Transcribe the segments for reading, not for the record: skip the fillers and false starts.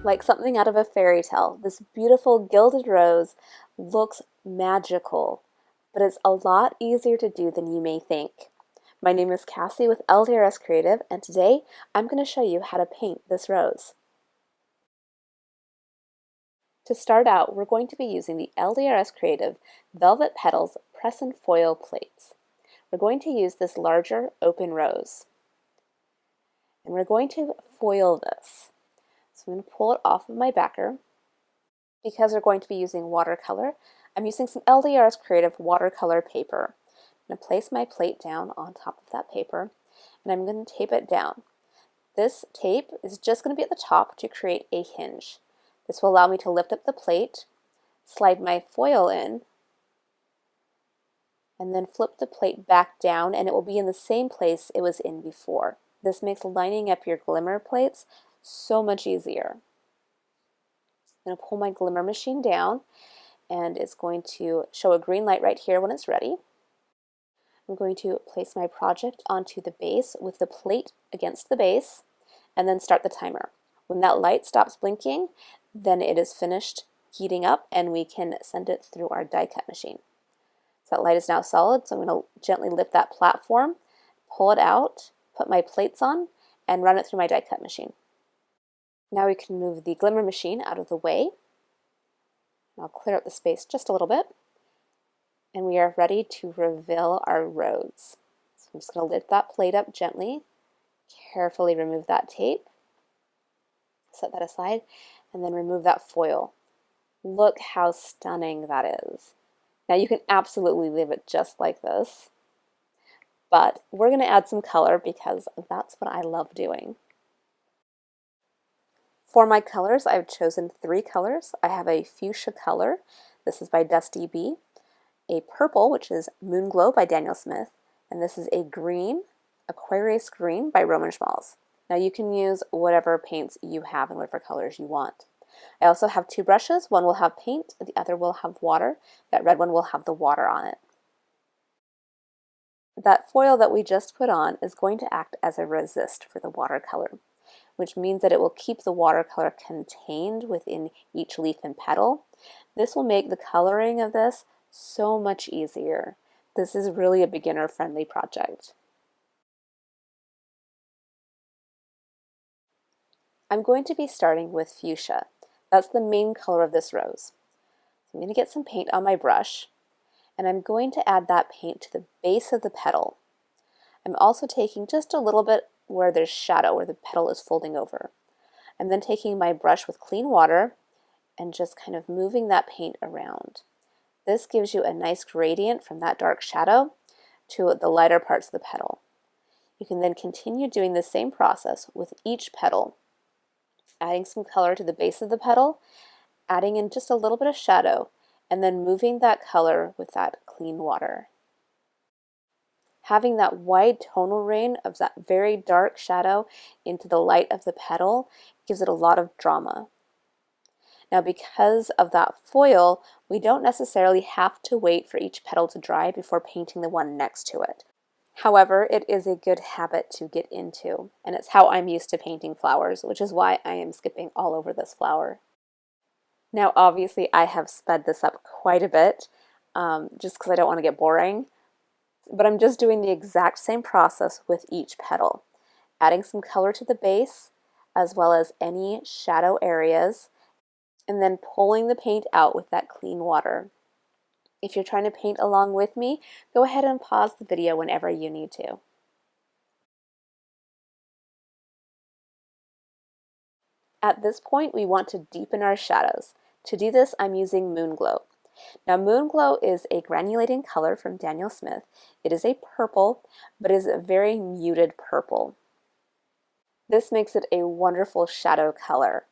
Like something out of a fairy tale, this beautiful gilded rose looks magical, but it's a lot easier to do than you may think. My name is Kassi with LDRS Creative, and today I'm going to show you how to paint this rose. To start out, we're going to be using the LDRS Creative Velvet Petals Press and Foil plates. We're going to use this larger open rose, and we're going to foil this. So I'm going to pull it off of my backer. Because we're going to be using watercolor, I'm using some LDRS Creative watercolor paper. I'm going to place my plate down on top of that paper, and I'm going to tape it down. This tape is just going to be at the top to create a hinge. This will allow me to lift up the plate, slide my foil in, and then flip the plate back down, and it will be in the same place it was in before. This makes lining up your glimmer plates so much easier. I'm going to pull my glimmer machine down, and it's going to show a green light right here when it's ready. I'm going to place my project onto the base with the plate against the base, and then start the timer. When that light stops blinking, then it is finished heating up, and we can send it through our die cut machine. So that light is now solid, so I'm going to gently lift that platform, pull it out, put my plates on, and run it through my die cut machine. Now we can move the glimmer machine out of the way. I'll clear up the space just a little bit, and we are ready to reveal our rose. So I'm just going to lift that plate up gently, carefully remove that tape, set that aside, and then remove that foil. Look how stunning that is. Now you can absolutely leave it just like this, but we're going to add some color because that's what I love doing. For my colors, I've chosen 3 colors. I have a fuchsia color, this is by Dusty Bee, a purple, which is Moon Glow by Daniel Smith, and this is a green, Aquarius Green by Roman Schmalz. Now you can use whatever paints you have and whatever colors you want. I also have 2 brushes. One will have paint, the other will have water. That red one will have the water on it. That foil that we just put on is going to act as a resist for the watercolor, which means that it will keep the watercolor contained within each leaf and petal. This will make the coloring of this so much easier. This is really a beginner-friendly project. I'm going to be starting with fuchsia. That's the main color of this rose. So I'm going to get some paint on my brush, and I'm going to add that paint to the base of the petal. I'm also taking just a little bit where there's shadow, where the petal is folding over. I'm then taking my brush with clean water and just kind of moving that paint around. This gives you a nice gradient from that dark shadow to the lighter parts of the petal. You can then continue doing the same process with each petal, adding some color to the base of the petal, adding in just a little bit of shadow, and then moving that color with that clean water. Having that wide tonal range of that very dark shadow into the light of the petal gives it a lot of drama. Now, because of that foil, we don't necessarily have to wait for each petal to dry before painting the one next to it. However, it is a good habit to get into, and it's how I'm used to painting flowers, which is why I am skipping all over this flower. Now, obviously, I have sped this up quite a bit, just because I don't want to get boring. But I'm just doing the exact same process with each petal, adding some color to the base as well as any shadow areas, and then pulling the paint out with that clean water. If you're trying to paint along with me, go ahead and pause the video whenever you need to. At this point, we want to deepen our shadows. To do this, I'm using Moon Glow. Now, Moon Glow is a granulating color from Daniel Smith. It is a purple, but is a very muted purple. This makes it a wonderful shadow color.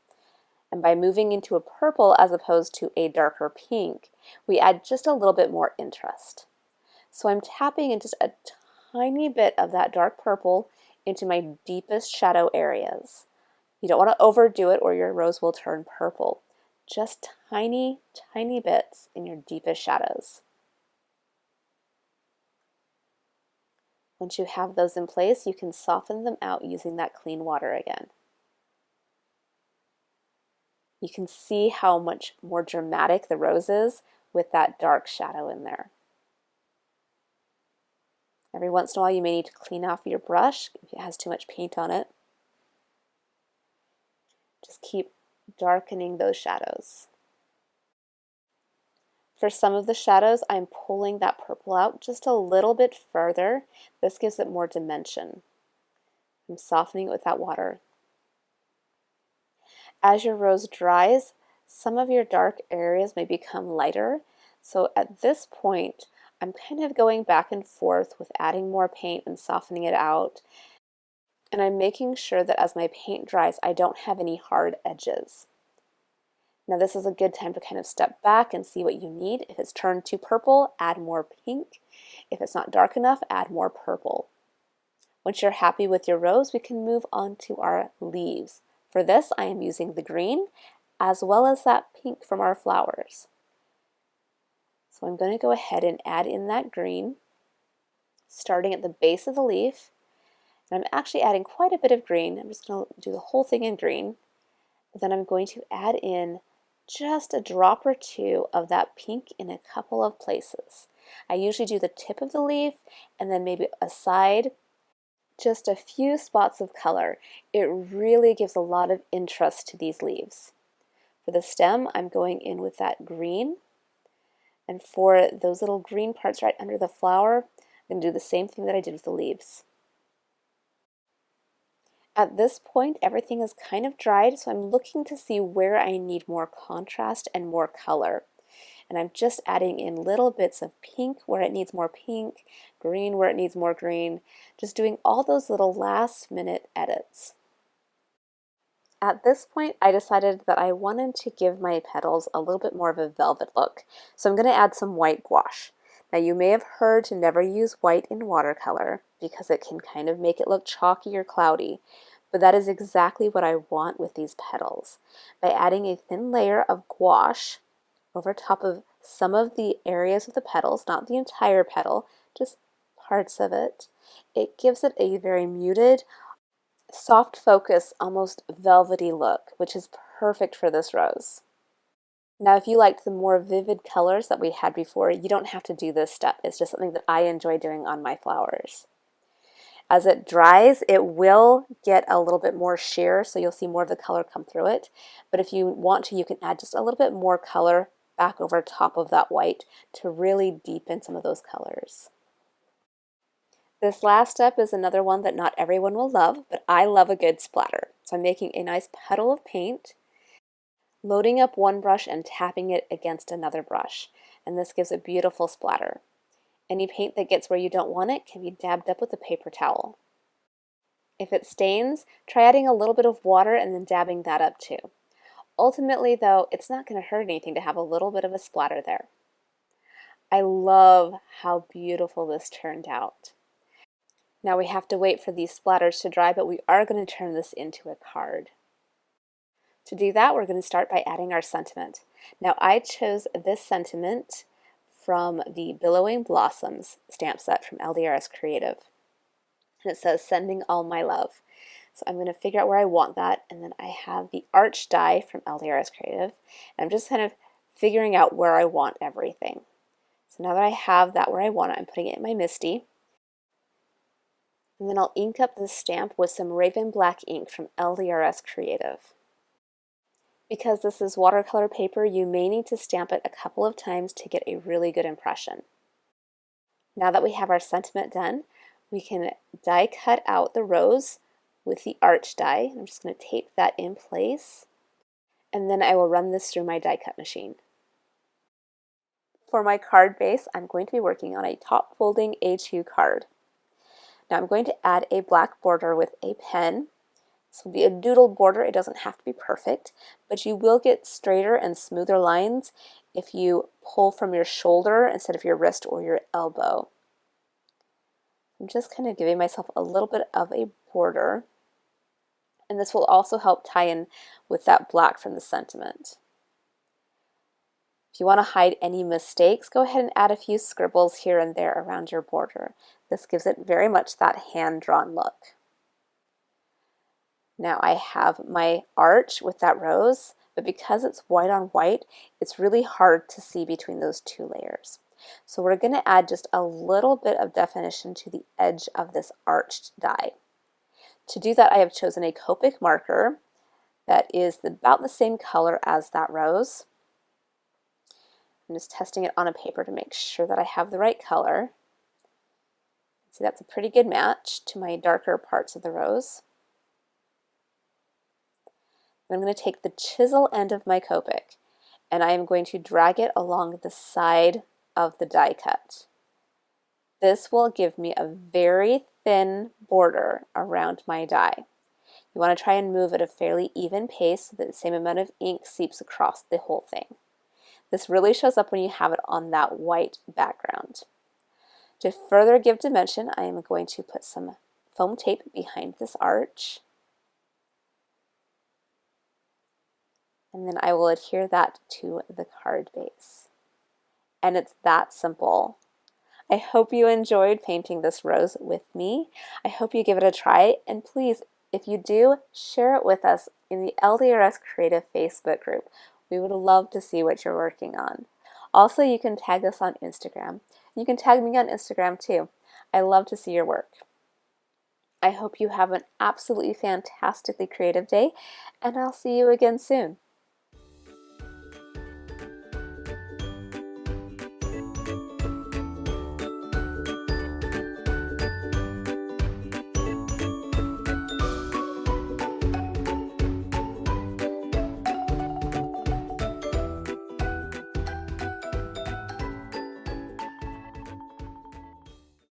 And by moving into a purple as opposed to a darker pink, we add just a little bit more interest. So I'm tapping in just a tiny bit of that dark purple into my deepest shadow areas. You don't want to overdo it or your rose will turn purple. Just tiny, tiny bits in your deepest shadows. Once you have those in place, you can soften them out using that clean water again. You can see how much more dramatic the rose is with that dark shadow in there. Every once in a while you may need to clean off your brush if it has too much paint on it. Just keep darkening those shadows. For some of the shadows, I'm pulling that purple out just a little bit further. This gives it more dimension. I'm softening it with that water. As your rose dries, some of your dark areas may become lighter. So at this point, I'm kind of going back and forth with adding more paint and softening it out. And I'm making sure that as my paint dries, I don't have any hard edges. Now this is a good time to kind of step back and see what you need. If it's turned too purple, add more pink. If it's not dark enough, add more purple. Once you're happy with your rose, we can move on to our leaves. For this, I am using the green as well as that pink from our flowers. So I'm going to go ahead and add in that green, starting at the base of the leaf. And I'm actually adding quite a bit of green. I'm just going to do the whole thing in green. But then I'm going to add in just a drop or two of that pink in a couple of places. I usually do the tip of the leaf and then maybe a side. Just a few spots of color. It really gives a lot of interest to these leaves. For the stem, I'm going in with that green. And for those little green parts right under the flower, I'm going to do the same thing that I did with the leaves. At this point, everything is kind of dried, so I'm looking to see where I need more contrast and more color. And I'm just adding in little bits of pink where it needs more pink, green where it needs more green, just doing all those little last minute edits. At this point, I decided that I wanted to give my petals a little bit more of a velvet look. So I'm going to add some white gouache. Now you may have heard to never use white in watercolor because it can kind of make it look chalky or cloudy. But that is exactly what I want with these petals. By adding a thin layer of gouache over top of some of the areas of the petals, not the entire petal, just parts of it, it gives it a very muted, soft focus, almost velvety look, which is perfect for this rose. Now, if you liked the more vivid colors that we had before, you don't have to do this step. It's just something that I enjoy doing on my flowers. As it dries, it will get a little bit more sheer, so you'll see more of the color come through it. But if you want to, you can add just a little bit more color back over top of that white to really deepen some of those colors. This last step is another one that not everyone will love, but I love a good splatter. So I'm making a nice puddle of paint, loading up one brush and tapping it against another brush. And this gives a beautiful splatter. Any paint that gets where you don't want it can be dabbed up with a paper towel. If it stains, try adding a little bit of water and then dabbing that up too. Ultimately though, it's not going to hurt anything to have a little bit of a splatter there. I love how beautiful this turned out. Now we have to wait for these splatters to dry, but we are going to turn this into a card. To do that, we're going to start by adding our sentiment. Now I chose this sentiment from the Billowing Blossoms stamp set from LDRS Creative. And it says, "Sending all my love." So I'm going to figure out where I want that, and then I have the Arch die from LDRS Creative, and I'm just kind of figuring out where I want everything. So now that I have that where I want it, I'm putting it in my MISTI, and then I'll ink up this stamp with some Raven Black ink from LDRS Creative. Because this is watercolor paper, you may need to stamp it a couple of times to get a really good impression. Now that we have our sentiment done, we can die cut out the rose with the Arch die. I'm just going to tape that in place, and then I will run this through my die cut machine. For my card base, I'm going to be working on a top folding A2 card. Now I'm going to add a black border with a pen. This will be a doodle border. It doesn't have to be perfect, but you will get straighter and smoother lines if you pull from your shoulder instead of your wrist or your elbow. I'm just kind of giving myself a little bit of a border, and this will also help tie in with that black from the sentiment. If you want to hide any mistakes, go ahead and add a few scribbles here and there around your border. This gives it very much that hand-drawn look. Now I have my arch with that rose, but because it's white on white, it's really hard to see between those two layers. So we're going to add just a little bit of definition to the edge of this arched die. To do that, I have chosen a Copic marker that is about the same color as that rose. I'm just testing it on a paper to make sure that I have the right color. See, that's a pretty good match to my darker parts of the rose. And I'm going to take the chisel end of my Copic and I am going to drag it along the side of the die cut. This will give me a very thin border around my die. You want to try and move at a fairly even pace so that the same amount of ink seeps across the whole thing. This really shows up when you have it on that white background. To further give dimension, I am going to put some foam tape behind this arch. And then I will adhere that to the card base. And it's that simple. I hope you enjoyed painting this rose with me. I hope you give it a try, and please, if you do, share it with us in the LDRS Creative Facebook group. We would love to see what you're working on. Also, you can tag us on Instagram. You can tag me on Instagram too. I love to see your work. I hope you have an absolutely fantastically creative day, and I'll see you again soon.